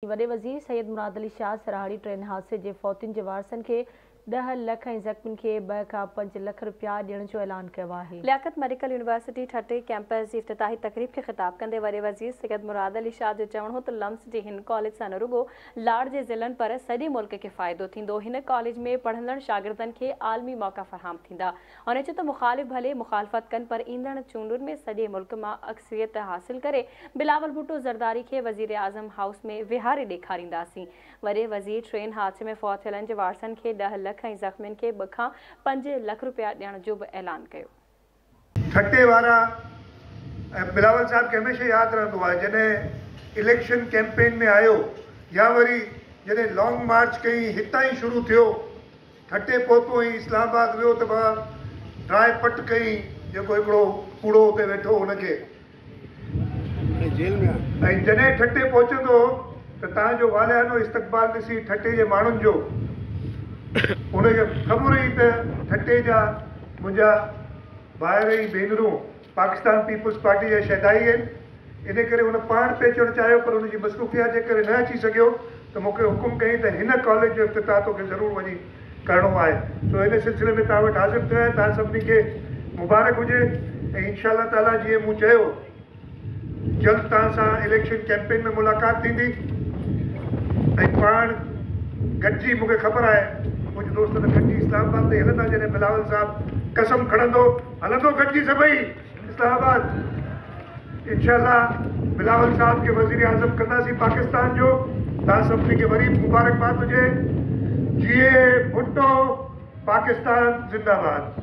वॾे वज़ीर सैयद मुराद अली शाह सराहड़ी ट्रेन हादसे जे फ़ौतियुनि जे वारसनि खे 10 लख ऐं ज़ख़्मियुनि खे 2 खां 5 लख रुपया ॾियण जो ऐलान कयो आहे। लियाकत मेडिकल यूनिवर्सिटी ठटे कैंपस जी इफ़्तिताही तक़रीब खे ख़िताब कंदे वॾे वज़ीर सैयद मुराद अली शाह जो चवणु हो त लम्स जे हिन कॉलेज सां न रुॻो लाड़ जे ज़िलनि पर सॼे मुल्क खे फ़ाइदो थींदो। हिन कॉलेज में पढ़ंदड़ शागिर्दनि खे आलमी मौक़ा फ़राहम थींदा। हुन चयो त मुख़ालिफ़ भले मुख़ालफ़त कनि पर ईंदड़ चूंडुनि में सॼे मुल्क मां अक्सरियत हासिल करे बिलावल भुट्टो ज़रदारी खे वज़ीर आज़म हाउस में विहारे ॾेखारींदासीं। वॾे वज़ीर ट्रेन हादसे में फ़ौत थियलनि जे वारसनि खे 10 लख ऐं ज़ख़्मियुनि खे 2 खां 5 लख रुपया ॾियण जो बि ऐलान कयो। ठटे वारा बिलावल साहब खे हमेशह यादि रहंदो आहे जॾहिं इलेक्शन कैंपेन में आयो या वरी जॾहिं लॉन्ग मार्च कई हितां ई शुरू थियो ठटे पहुतो ऐं इस्लामाबाद वियो त ड्राई पट कई जेको हिकिड़ो कूड़ो हुते वेठो हुनखे जेल में ऐं जॾहिं ठटे पहुचंदो त तव्हांजो वालियानो इस्तक़बाल ॾिसी ठटे जे माण्हुनि जो उनखे ख़बर हुई त ठटे जा मुंहिंजा भाइर ऐं भेनरूं पाकिस्तान पीपुल्स पार्टी जा शहदाई आहिनि। इन करे हुन पाण पे अचणु चाहियो पर हुनजी मसरूफ़ियत जे करे न अची सघियो त मूंखे हुकुम कई त हिन कॉलेज जो इफ़्तिताह तोखे ज़रूरु वञी करिणो आहे। सो इन सिलसिले में तव्हां वटि हाज़िर थियो आहियां। तव्हां सभिनी खे मुबारक हुजे ऐं इंशा अल्लाह ताला जीअं मूं चयो जल्द तव्हां सां इलेक्शन कैंपेन में मुलाक़ात थींदी ऐं पाण गॾिजी मूंखे ख़बर आहे मुंहिंजे दोस्त त गॾिजी इस्लामाबाद ते हलंदा जॾहिं बिलावल साहब कसम खणंदो हलंदो गॾिजी सभई इस्लामाबाद। इंशाअल्लाह बिलावल साहब खे वज़ीर आज़म कंदासीं पाकिस्तान जो। तव्हां सभिनी खे वरी मुबारकबाद हुजे। जीए भुट्टो, पाकिस्तान ज़िंदाबाद।